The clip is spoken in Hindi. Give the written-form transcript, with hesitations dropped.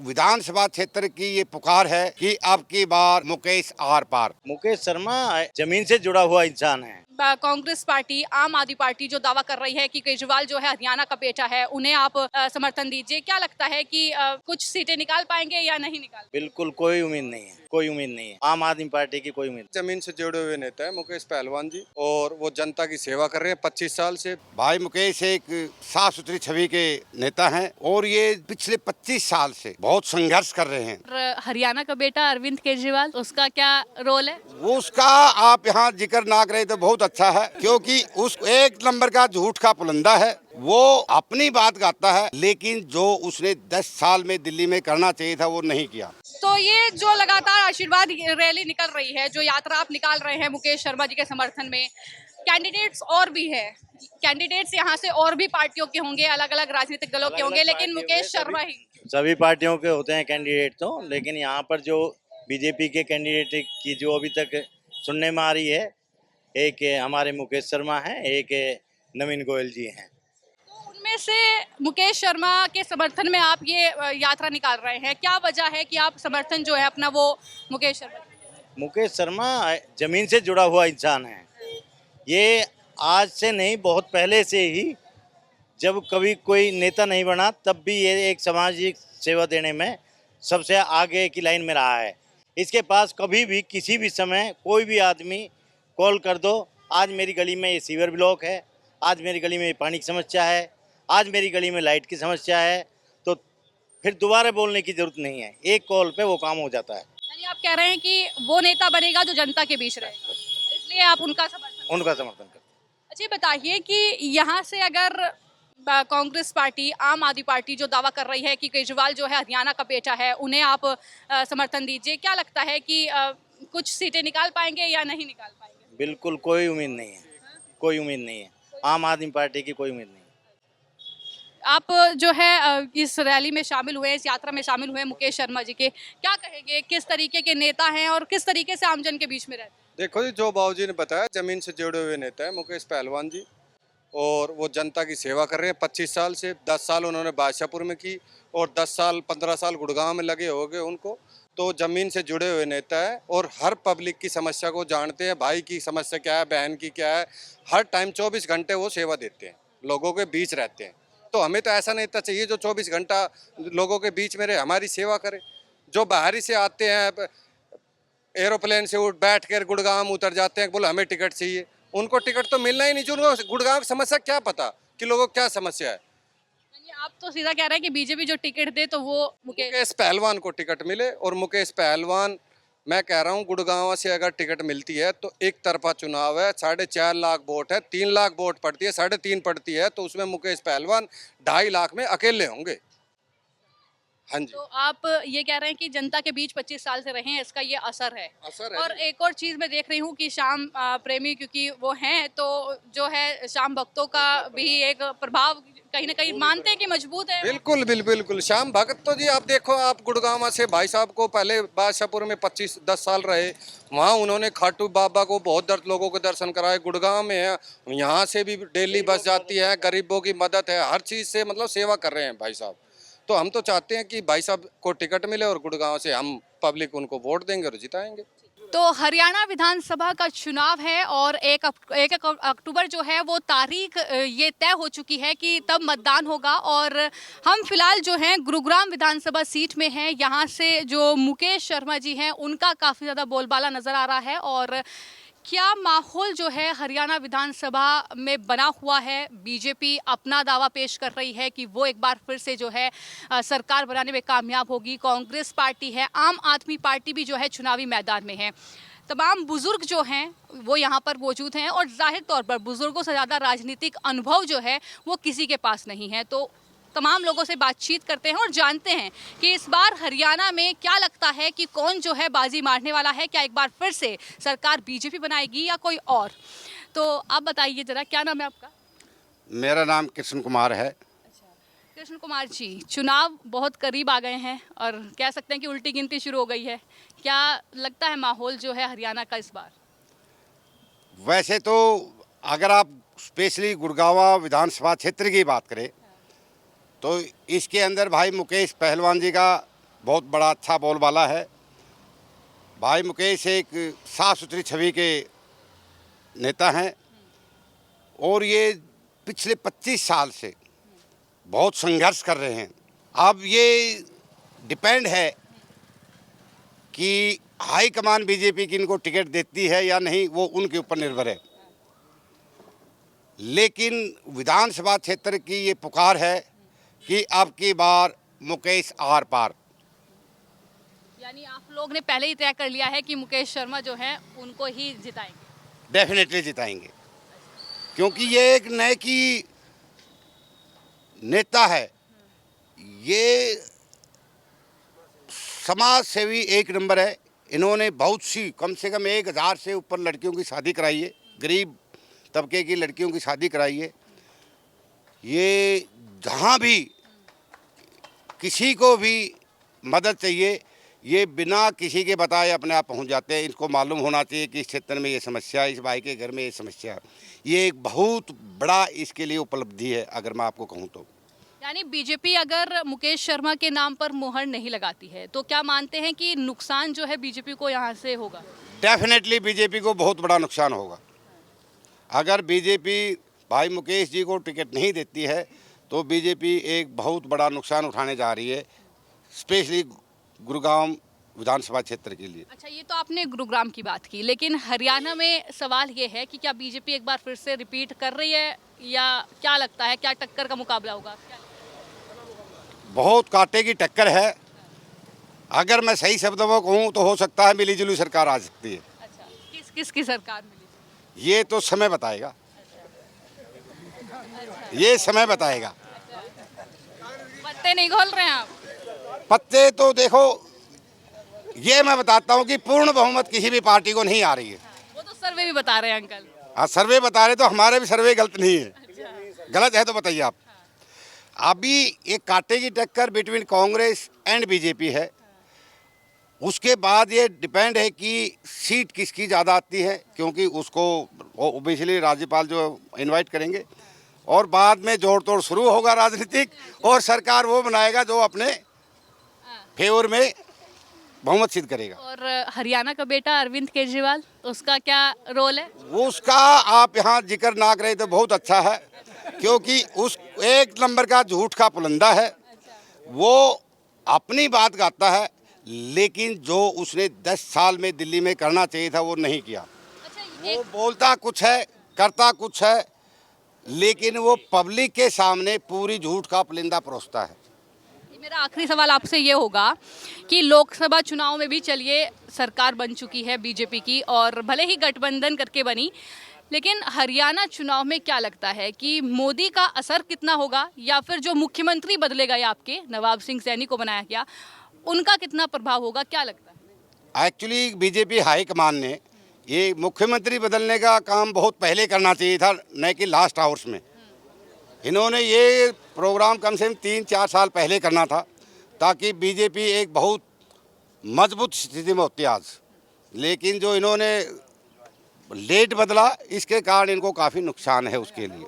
विधानसभा क्षेत्र की ये पुकार है कि अब की बार मुकेश आर पार। मुकेश शर्मा जमीन से जुड़ा हुआ इंसान है। कांग्रेस पार्टी, आम आदमी पार्टी जो दावा कर रही है कि केजरीवाल जो है हरियाणा का बेटा है, उन्हें आप समर्थन दीजिए। क्या लगता है कि कुछ सीटें निकाल पाएंगे या नहीं निकाल? बिल्कुल कोई उम्मीद नहीं है, कोई उम्मीद नहीं है। आम आदमी पार्टी की कोई उम्मीद। जमीन से जुड़े हुए नेता है मुकेश पहलवान जी, और वो जनता की सेवा कर रहे हैं 25 साल से। भाई मुकेश एक साफ सुथरी छवि के नेता हैं और ये पिछले 25 साल से बहुत संघर्ष कर रहे हैं। और हरियाणा का बेटा अरविंद केजरीवाल, उसका क्या रोल है? वो उसका आप यहाँ जिक्र ना करें तो बहुत अच्छा है, क्योंकि उस एक नंबर का झूठ का पुलंदा है। वो अपनी बात गाता है, लेकिन जो उसने 10 साल में दिल्ली में करना चाहिए था वो नहीं किया। तो ये जो लगातार आशीर्वाद रैली निकल रही है, जो यात्रा आप निकाल रहे हैं मुकेश शर्मा जी के समर्थन में, कैंडिडेट्स और भी है, कैंडिडेट्स यहाँ से और भी पार्टियों के होंगे, अलग अलग राजनीतिक दलों के होंगे, लेकिन मुकेश शर्मा ही। सभी पार्टियों के होते हैं कैंडिडेट तो, लेकिन यहाँ पर जो बीजेपी के कैंडिडेट की जो अभी तक सुनने में आ रही है, एक हमारे मुकेश शर्मा हैं, एक नवीन गोयल जी हैं। तो उनमें से मुकेश शर्मा के समर्थन में आप ये यात्रा निकाल रहे हैं, क्या वजह है कि आप समर्थन जो है अपना वो मुकेश शर्मा? मुकेश शर्मा जमीन से जुड़ा हुआ इंसान है। ये आज से नहीं, बहुत पहले से ही, जब कभी कोई नेता नहीं बना तब भी ये एक सामाजिक सेवा देने में सबसे आगे की लाइन में रहा है। इसके पास कभी भी किसी भी समय कोई भी आदमी कॉल कर दो, आज मेरी गली में ये सीवर ब्लॉक है, आज मेरी गली में ये पानी की समस्या है, आज मेरी गली में लाइट की समस्या है, तो फिर दोबारा बोलने की जरूरत नहीं है, एक कॉल पे वो काम हो जाता है। यानी आप कह रहे हैं कि वो नेता बनेगा जो जनता के बीच रहेगा, इसलिए आप उनका समर्थन? उनका समर्थन करते हैं। अच्छा, बताइए कि यहाँ से अगर कांग्रेस पार्टी, आम आदमी पार्टी जो दावा कर रही है कि केजरीवाल जो है हरियाणा का बेटा है, उन्हें आप समर्थन दीजिए। क्या लगता है कि कुछ सीटें निकाल पाएंगे या नहीं निकाल पाएंगे? बिल्कुल कोई उम्मीद नहीं है, कोई उम्मीद नहीं है। आम आदमी पार्टी की कोई उम्मीद नहीं है। आप जो है इस रैली में शामिल हुए, इस यात्रा में शामिल हुए मुकेश शर्मा जी के, क्या कहेंगे, किस तरीके के नेता हैं और किस तरीके से आमजन के बीच में रहते हैं? देखो जी, जो बाबूजी ने बताया, जमीन से जुड़े हुए नेता है मुकेश पहलवान जी, और वो जनता की सेवा कर रहे हैं 25 साल से। 10 साल उन्होंने बादशाहपुर में की और 10 साल 15 साल गुड़गांव में लगे हो गए उनको। तो जमीन से जुड़े हुए नेता है और हर पब्लिक की समस्या को जानते हैं, भाई की समस्या क्या है, बहन की क्या है, हर टाइम 24 घंटे वो सेवा देते हैं, लोगों के बीच रहते हैं। तो हमें तो ऐसा नेता चाहिए जो 24 घंटा लोगों के बीच में रहे, हमारी सेवा करे। जो बाहरी से आते हैं, एरोप्लेन से उठ बैठ कर गुड़गांव उतर जाते हैं, बोले हमें टिकट चाहिए, उनको टिकट तो मिलना ही नहीं। जो उनको गुड़गांव की समस्या क्या पता कि लोगों को क्या समस्या है। यानी आप तो सीधा कह रहे हैं कि बीजेपी जो टिकट दे तो वो मुकेश पहलवान को टिकट मिले, और मुकेश पहलवान, मैं कह रहा हूँ, गुड़गांव से अगर टिकट मिलती है तो एक तरफा चुनाव है, 4.5 लाख वोट है, 3 लाख वोट पड़ती है, 3.5 पड़ती है, तो उसमें मुकेश पहलवान 2.5 लाख में अकेले होंगे। हाँ जी। तो आप ये कह रहे हैं कि जनता के बीच 25 साल से रहे हैं, इसका ये असर है। असर है और जी। एक और चीज मैं देख रही हूँ कि शाम प्रेमी क्योंकि वो हैं, तो जो है शाम भक्तों का भी एक प्रभाव कहीं ना कहीं मानते हैं कि मजबूत है। बिल्कुल बिल्कुल श्याम भगत तो जी, आप देखो, आप गुड़गांव से भाई साहब को पहले बादशाहपुर में 10 साल रहे, वहाँ उन्होंने खाटू बाबा को बहुत लोगों को दर्शन कराए। गुड़गांव में है, यहाँ से भी डेली बस जाती है, गरीबों की मदद है, हर चीज़ से मतलब सेवा कर रहे हैं भाई साहब। तो हम तो चाहते हैं कि भाई साहब को टिकट मिले और गुड़गांव से हम पब्लिक उनको वोट देंगे और जिताएंगे। तो हरियाणा विधानसभा का चुनाव है और 1 अक्टूबर जो है वो तारीख ये तय हो चुकी है कि तब मतदान होगा। और हम फिलहाल जो हैं गुरुग्राम विधानसभा सीट में हैं। यहाँ से जो मुकेश शर्मा जी हैं उनका काफ़ी ज़्यादा बोलबाला नज़र आ रहा है। और क्या माहौल जो है हरियाणा विधानसभा में बना हुआ है, बीजेपी अपना दावा पेश कर रही है कि वो एक बार फिर से जो है सरकार बनाने में कामयाब होगी। कांग्रेस पार्टी है, आम आदमी पार्टी भी जो है चुनावी मैदान में है। तमाम बुजुर्ग जो हैं वो यहाँ पर मौजूद हैं और जाहिर तौर पर बुजुर्गों से ज़्यादा राजनीतिक अनुभव जो है वो किसी के पास नहीं है। तो तमाम लोगों से बातचीत करते हैं और जानते हैं कि इस बार हरियाणा में क्या लगता है कि कौन जो है बाजी मारने वाला है। क्या एक बार फिर से सरकार बीजेपी बनाएगी या कोई और? तो आप बताइए ज़रा, क्या नाम है आपका? मेरा नाम कृष्ण कुमार है। कृष्ण कुमार जी, चुनाव बहुत करीब आ गए हैं और कह सकते हैं कि उल्टी गिनती शुरू हो गई है। क्या लगता है माहौल जो है हरियाणा का इस बार? वैसे तो अगर आप स्पेशली गुड़गांव विधानसभा क्षेत्र की बात करें तो इसके अंदर भाई मुकेश पहलवान जी का बहुत बड़ा अच्छा बोलबाला है। भाई मुकेश एक साफ सुथरी छवि के नेता हैं और ये पिछले 25 साल से बहुत संघर्ष कर रहे हैं। अब ये डिपेंड है कि हाई कमान बीजेपी की इनको टिकट देती है या नहीं, वो उनके ऊपर निर्भर है। लेकिन विधानसभा क्षेत्र की ये पुकार है कि अब की बार मुकेश आर पार। यानी आप लोग ने पहले ही तय कर लिया है कि मुकेश शर्मा जो है उनको ही जिताएंगे। डेफिनेटली जिताएंगे, क्योंकि ये एक नए की नेता है। ये समाज सेवी एक नंबर है। इन्होंने बहुत सी, कम से कम 1000 से ऊपर लड़कियों की शादी कराई है, गरीब तबके की लड़कियों की शादी कराई है। ये जहाँ भी किसी को भी मदद चाहिए, ये बिना किसी के बताए अपने आप पहुंच जाते हैं। इनको मालूम होना चाहिए कि इस क्षेत्र में ये समस्या, इस भाई के घर में ये समस्या, ये एक बहुत बड़ा इसके लिए उपलब्धि है अगर मैं आपको कहूँ तो। यानी बीजेपी अगर मुकेश शर्मा के नाम पर मुहर नहीं लगाती है तो क्या मानते हैं कि नुकसान जो है बीजेपी को यहाँ से होगा? डेफिनेटली बीजेपी को बहुत बड़ा नुकसान होगा। अगर बीजेपी भाई मुकेश जी को टिकट नहीं देती है तो बीजेपी एक बहुत बड़ा नुकसान उठाने जा रही है, स्पेशली गुरुग्राम विधानसभा क्षेत्र के लिए। अच्छा, ये तो आपने गुरुग्राम की बात की, लेकिन हरियाणा में सवाल ये है कि क्या बीजेपी एक बार फिर से रिपीट कर रही है या क्या लगता है, क्या टक्कर का मुकाबला होगा? बहुत कांटे की टक्कर है। अगर मैं सही शब्दों में कहूँ तो हो सकता है मिली जुली सरकार आ सकती है। अच्छा, किस किस की सरकार मिली? ये तो समय बताएगा, ये समय बताएगा। पत्ते नहीं खोल रहे हैं आप? पत्ते तो देखो, ये मैं बताता हूँ कि पूर्ण बहुमत किसी भी पार्टी को नहीं आ रही है। वो तो सर्वे भी बता रहे हैं अंकल। हाँ, सर्वे बता रहे तो हमारे भी सर्वे गलत नहीं है। गलत है तो बताइए आप। अभी एक कांटे की टक्कर बिटवीन कांग्रेस एंड बीजेपी है। उसके बाद ये डिपेंड है कि सीट किसकी ज़्यादा आती है, क्योंकि उसको ओबियसली राज्यपाल जो इनवाइट करेंगे और बाद में जोड़ तोड़ शुरू होगा राजनीतिक, और सरकार वो बनाएगा जो अपने फेवर में बहुमत सिद्ध करेगा। और हरियाणा का बेटा अरविंद केजरीवाल, उसका क्या रोल है? उसका आप यहाँ जिक्र ना करें तो बहुत अच्छा है, क्योंकि उस एक नंबर का झूठ का पुलंदा है। वो अपनी बात गाता है, लेकिन जो उसने 10 साल में दिल्ली में करना चाहिए था वो नहीं किया। वो बोलता कुछ है, करता कुछ है, लेकिन वो पब्लिक के सामने पूरी झूठ का पुलिंदा परोसता है। मेरा आखिरी सवाल आपसे ये होगा कि लोकसभा चुनाव में भी चलिए सरकार बन चुकी है बीजेपी की, और भले ही गठबंधन करके बनी, लेकिन हरियाणा चुनाव में क्या लगता है कि मोदी का असर कितना होगा, या फिर जो मुख्यमंत्री बदले गए आपके, नवाब सिंह सैनी को बनाया गया, उनका कितना प्रभाव होगा, क्या लगता है? एक्चुअली बीजेपी हाईकमान ने ये मुख्यमंत्री बदलने का काम बहुत पहले करना चाहिए था, न कि लास्ट आवर्स में। इन्होंने ये प्रोग्राम कम से कम 3-4 साल पहले करना था, ताकि बीजेपी एक बहुत मजबूत स्थिति में होती आज। लेकिन जो इन्होंने लेट बदला, इसके कारण इनको काफ़ी नुकसान है उसके लिए।